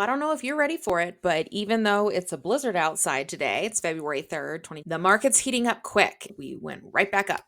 I don't know if you're ready for it, but even though it's a blizzard outside today, it's February 3rd, the market's heating up quick. We went right back up.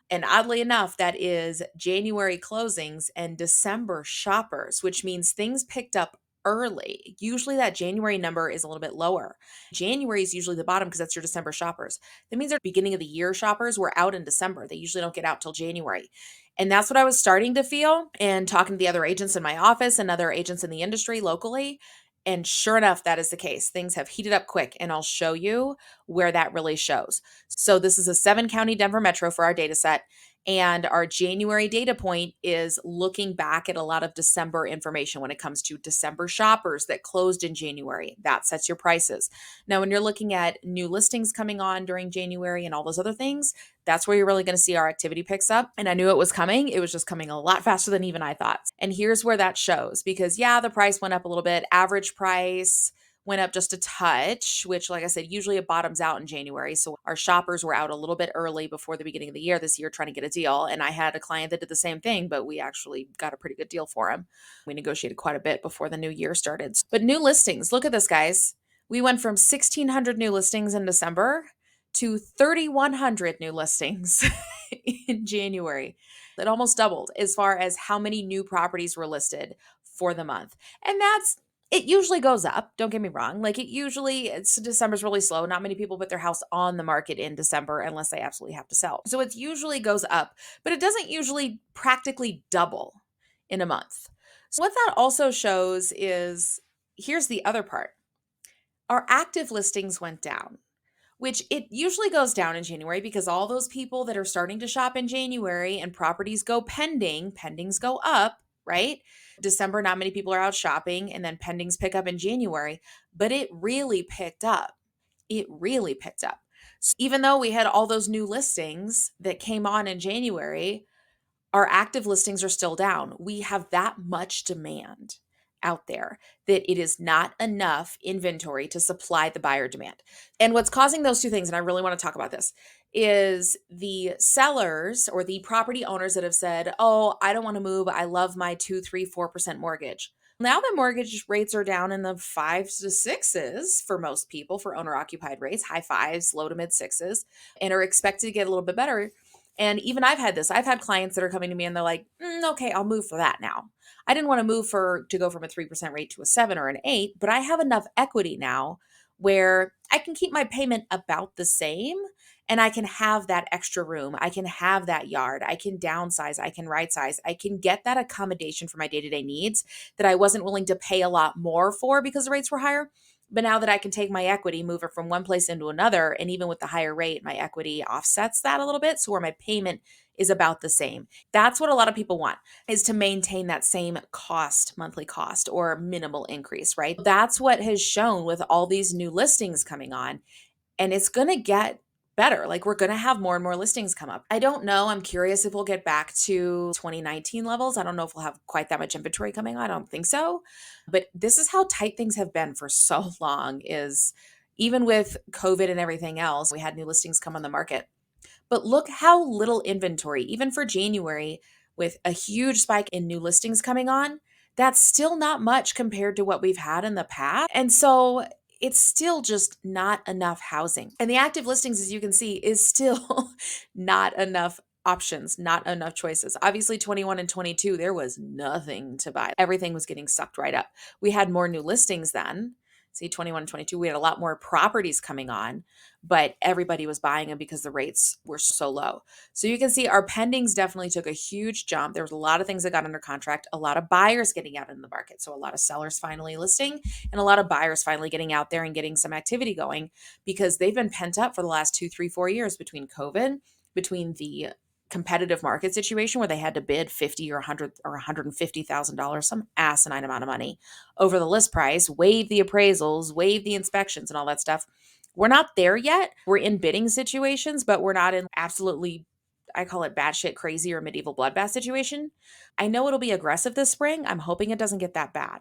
And oddly enough, that is January closings and December shoppers, which means things picked up early. Usually that January number is a little bit lower. January is usually the bottom because that's your December shoppers. That means our beginning of the year shoppers were out in December. They usually don't get out till January. And that's what I was starting to feel and talking to the other agents in my office and other agents in the industry locally. And sure enough, that is the case. Things have heated up quick, and I'll show you where that really shows. So this is a 7-county Denver metro for our data set. And our January data point is looking back at a lot of December information when it comes to December shoppers that closed in January. That sets your prices. Now, when you're looking at new listings coming on during January and all those other things, that's where you're really going to see our activity picks up. And I knew it was coming. It was just coming a lot faster than even I thought. And here's where that shows because, yeah, the price went up a little bit. Average price went up just a touch, which, like I said, usually it bottoms out in January. So our shoppers were out a little bit early before the beginning of the year this year trying to get a deal. And I had a client that did the same thing, but we actually got a pretty good deal for him. We negotiated quite a bit before the new year started. But new listings, look at this, guys. We went from 1,600 new listings in December to 3,100 new listings in January. It almost doubled as far as how many new properties were listed for the month. And it usually goes up. Don't get me wrong. Like December's really slow. Not many people put their house on the market in December unless they absolutely have to sell. So it usually goes up, but it doesn't usually practically double in a month. So what that also shows is here's the other part. Our active listings went down, which it usually goes down in January because all those people that are starting to shop in January and properties go pendings go up, right? December, not many people are out shopping, and then pendings pick up in January, but it really picked up. It really picked up. So even though we had all those new listings that came on in January, our active listings are still down. We have that much demand out there that it is not enough inventory to supply the buyer demand. And what's causing those two things, and I really want to talk about this, is the sellers or the property owners that have said, oh, I don't want to move. I love my 2, 3, 4% mortgage. Now the mortgage rates are down in the 5s to 6s for most people for owner occupied rates, high 5s, low to mid 6s, and are expected to get a little bit better. And even I've had this. I've had clients that are coming to me and they're like, okay, I'll move for that now. I didn't want to move to go from a 3% rate to a 7 or an 8, but I have enough equity now where I can keep my payment about the same and I can have that extra room. I can have that yard. I can downsize. I can right size. I can get that accommodation for my day-to-day needs that I wasn't willing to pay a lot more for because the rates were higher. But now that I can take my equity, move it from one place into another, and even with the higher rate, my equity offsets that a little bit. So where my payment is about the same. That's what a lot of people want, is to maintain that same monthly cost or minimal increase, right? That's what has shown with all these new listings coming on. And it's going to get better. Like we're going to have more and more listings come up. I don't know. I'm curious if we'll get back to 2019 levels. I don't know if we'll have quite that much inventory coming on. I don't think so. But this is how tight things have been for so long is even with COVID and everything else, we had new listings come on the market. But look how little inventory, even for January, with a huge spike in new listings coming on, that's still not much compared to what we've had in the past. And so it's still just not enough housing. And the active listings, as you can see, is still not enough options, not enough choices. Obviously, 21 and 22, there was nothing to buy. Everything was getting sucked right up. We had more new listings then. See, 21 and 22, we had a lot more properties coming on, but everybody was buying them because the rates were so low. So you can see our pendings definitely took a huge jump. There was a lot of things that got under contract, a lot of buyers getting out in the market. So a lot of sellers finally listing and a lot of buyers finally getting out there and getting some activity going because they've been pent up for the last 2, 3, 4 years between COVID, between the competitive market situation where they had to bid 50 or 100 or $150,000, some asinine amount of money over the list price, waive the appraisals, waive the inspections and all that stuff. We're not there yet. We're in bidding situations, but we're not in absolutely, I call it batshit crazy or medieval bloodbath situation. I know it'll be aggressive this spring. I'm hoping it doesn't get that bad.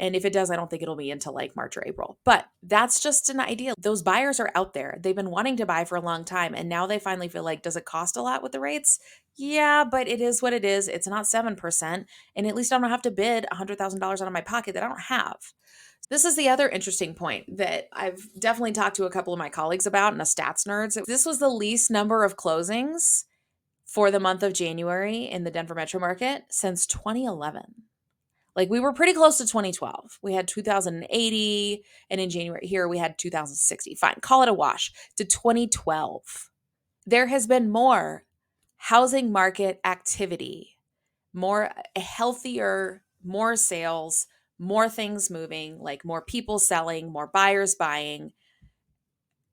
And if it does, I don't think it'll be until like March or April. But that's just an idea. Those buyers are out there. They've been wanting to buy for a long time. And now they finally feel like, does it cost a lot with the rates? Yeah, but it is what it is. It's not 7%. And at least I don't have to bid $100,000 out of my pocket that I don't have. This is the other interesting point that I've definitely talked to a couple of my colleagues about and a stats nerds. This was the least number of closings for the month of January in the Denver metro market since 2011. Like we were pretty close to 2012. We had 2080, and in January here we had 2060. Fine, call it a wash to 2012. There has been more housing market activity, more healthier, more sales, more things moving, like more people selling, more buyers buying.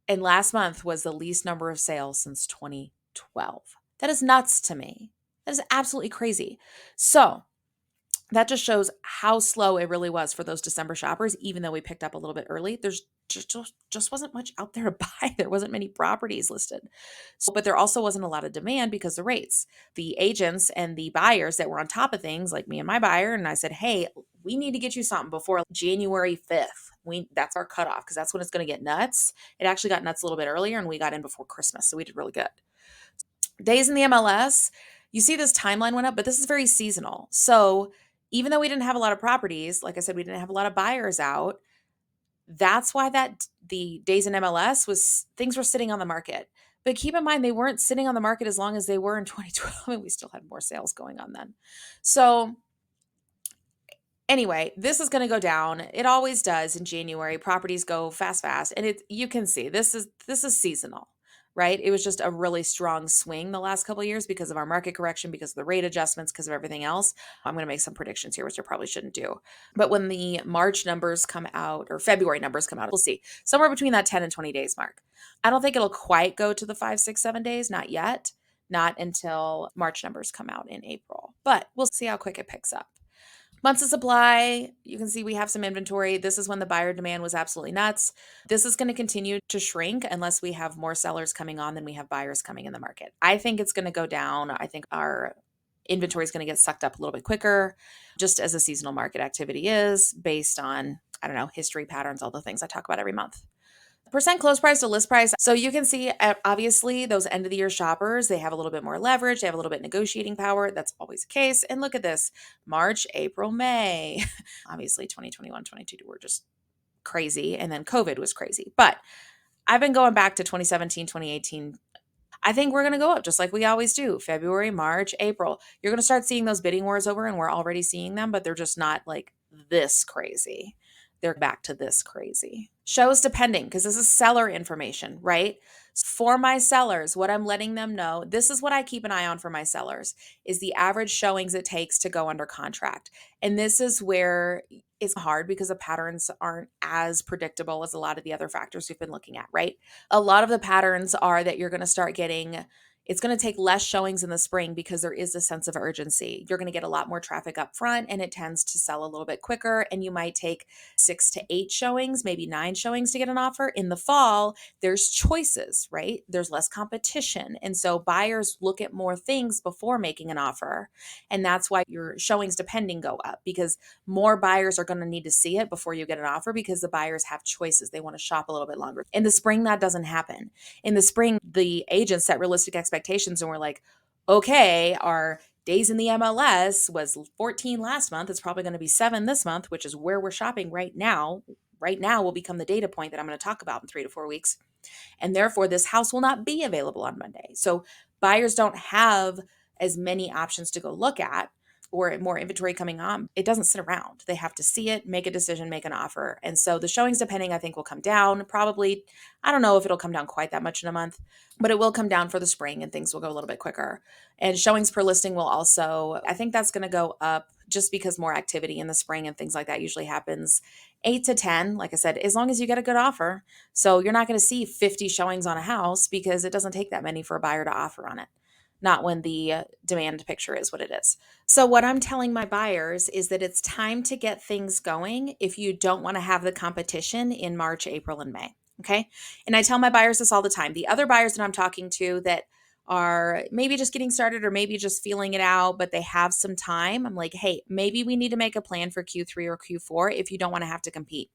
And last month was the least number of sales since 2012. That is nuts to me. That is absolutely crazy. So, that just shows how slow it really was for those December shoppers, even though we picked up a little bit early. There's just wasn't much out there to buy. There wasn't many properties listed. So, but there also wasn't a lot of demand because the rates. The agents and the buyers that were on top of things, like me and my buyer, and I said, hey, we need to get you something before January 5th. That's our cutoff because that's when it's going to get nuts. It actually got nuts a little bit earlier and we got in before Christmas. So we did really good. Days in the MLS, you see this timeline went up, but this is very seasonal. So even though we didn't have a lot of properties, like I said, we didn't have a lot of buyers out. That's why the days in MLS was things were sitting on the market. But keep in mind, they weren't sitting on the market as long as they were in 2012, and we still had more sales going on then. So anyway, this is going to go down. It always does in January. Properties go fast, and you can see this is seasonal, right? It was just a really strong swing the last couple of years because of our market correction, because of the rate adjustments, because of everything else. I'm going to make some predictions here, which I probably shouldn't do. But when the March numbers come out or February numbers come out, we'll see somewhere between that 10 and 20 days mark. I don't think it'll quite go to the 5, 6, 7 days, not yet, not until March numbers come out in April. But we'll see how quick it picks up. Months of supply, you can see we have some inventory. This is when the buyer demand was absolutely nuts. This is going to continue to shrink unless we have more sellers coming on than we have buyers coming in the market. I think it's going to go down. I think our inventory is going to get sucked up a little bit quicker, just as a seasonal market activity is based on, I don't know, history patterns, all the things I talk about every month. Percent close price to list price. So you can see, obviously, those end of the year shoppers, they have a little bit more leverage. They have a little bit negotiating power. That's always the case. And look at this, March, April, May. Obviously, 2021, 2022 were just crazy. And then COVID was crazy. But I've been going back to 2017, 2018. I think we're going to go up just like we always do. February, March, April. You're going to start seeing those bidding wars over, and we're already seeing them, but they're just not like this crazy. They're back to this crazy. Shows depending, because this is seller information, right? For my sellers, what I'm letting them know, this is what I keep an eye on for my sellers, is the average showings it takes to go under contract. And this is where it's hard because the patterns aren't as predictable as a lot of the other factors we've been looking at, right? A lot of the patterns are that you're going to start getting, it's going to take less showings in the spring because there is a sense of urgency. You're going to get a lot more traffic up front and it tends to sell a little bit quicker. And you might take 6 to 8 showings, maybe 9 showings to get an offer. In the fall, there's choices, right? There's less competition. And so buyers look at more things before making an offer. And that's why your showings depending go up, because more buyers are going to need to see it before you get an offer because the buyers have choices. They want to shop a little bit longer. In the spring, that doesn't happen. In the spring, the agents set realistic expectations and we're like, okay, our days in the MLS was 14 last month. It's probably going to be 7 this month, which is where we're shopping right now. Right now will become the data point that I'm going to talk about in 3 to 4 weeks. And therefore, this house will not be available on Monday. So buyers don't have as many options to go look at or more inventory coming on. It doesn't sit around. They have to see it, make a decision, make an offer. And so the showings depending, I think, will come down probably. I don't know if it'll come down quite that much in a month, but it will come down for the spring and things will go a little bit quicker. And showings per listing will also, I think that's going to go up just because more activity in the spring and things like that usually happens. 8 to 10, like I said, as long as you get a good offer. So you're not going to see 50 showings on a house because it doesn't take that many for a buyer to offer on it. Not when the demand picture is what it is. So what I'm telling my buyers is that it's time to get things going if you don't want to have the competition in March, April, and May. Okay. And I tell my buyers this all the time. The other buyers that I'm talking to that are maybe just getting started or maybe just feeling it out, but they have some time, I'm like, hey, maybe we need to make a plan for Q3 or Q4 if you don't want to have to compete.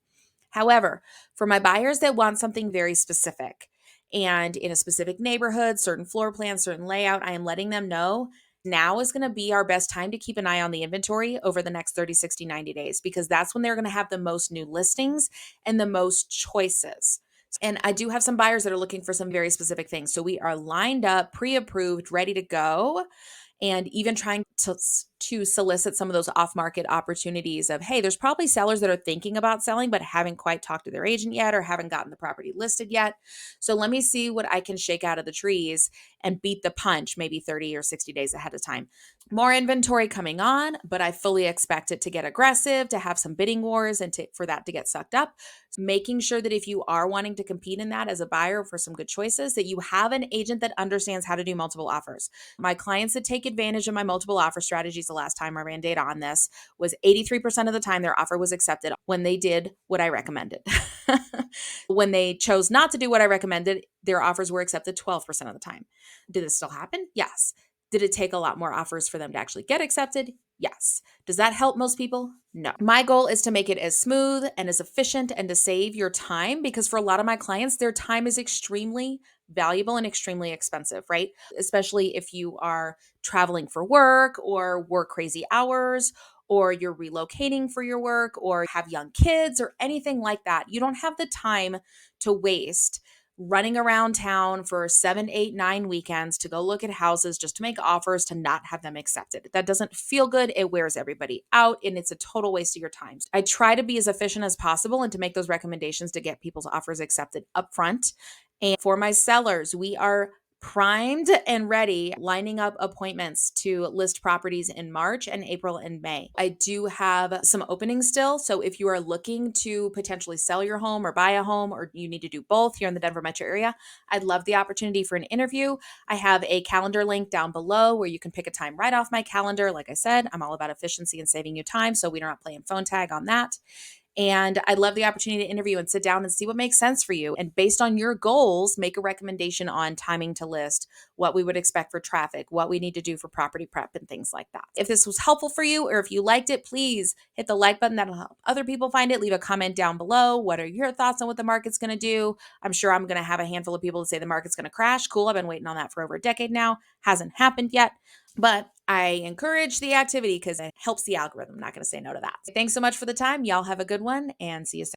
However, for my buyers that want something very specific and in a specific neighborhood, certain floor plan, certain layout, I am letting them know now is going to be our best time to keep an eye on the inventory over the next 30, 60, 90 days, because that's when they're going to have the most new listings and the most choices. And I do have some buyers that are looking for some very specific things. So we are lined up, pre approved, ready to go, and even trying to solicit some of those off-market opportunities of, hey, there's probably sellers that are thinking about selling but haven't quite talked to their agent yet or haven't gotten the property listed yet. So let me see what I can shake out of the trees and beat the punch maybe 30 or 60 days ahead of time. More inventory coming on, but I fully expect it to get aggressive, to have some bidding wars, and for that to get sucked up. Making sure that if you are wanting to compete in that as a buyer for some good choices, that you have an agent that understands how to do multiple offers. My clients that take advantage of my multiple offer strategies, the last time I ran data on this, was 83% of the time their offer was accepted when they did what I recommended. When they chose not to do what I recommended, their offers were accepted 12% of the time. Did it still happen? Yes. Did it take a lot more offers for them to actually get accepted? Yes. Does that help most people? No. My goal is to make it as smooth and as efficient and to save your time, because for a lot of my clients, their time is extremely valuable and extremely expensive, right? Especially if you are traveling for work or work crazy hours, or you're relocating for your work or have young kids or anything like that. You don't have the time to waste running around town for 7, 8, 9 weekends to go look at houses just to make offers to not have them accepted. That doesn't feel good. It wears everybody out and it's a total waste of your time. I try to be as efficient as possible and to make those recommendations to get people's offers accepted upfront. And for my sellers, we are primed and ready, lining up appointments to list properties in March and April and May. I do have some openings still. So if you are looking to potentially sell your home or buy a home, or you need to do both here in the Denver metro area, I'd love the opportunity for an interview. I have a calendar link down below where you can pick a time right off my calendar. Like I said, I'm all about efficiency and saving you time, so we're not playing phone tag on that. And I'd love the opportunity to interview and sit down and see what makes sense for you. And based on your goals, make a recommendation on timing to list, what we would expect for traffic, what we need to do for property prep, and things like that. If this was helpful for you, or if you liked it, please hit the like button. That'll help other people find it. Leave a comment down below. What are your thoughts on what the market's going to do? I'm sure I'm going to have a handful of people to say the market's going to crash. Cool. I've been waiting on that for over a decade now. Hasn't happened yet. But I encourage the activity because it helps the algorithm. I'm not going to say no to that. Thanks so much for the time. Y'all have a good one and see you soon.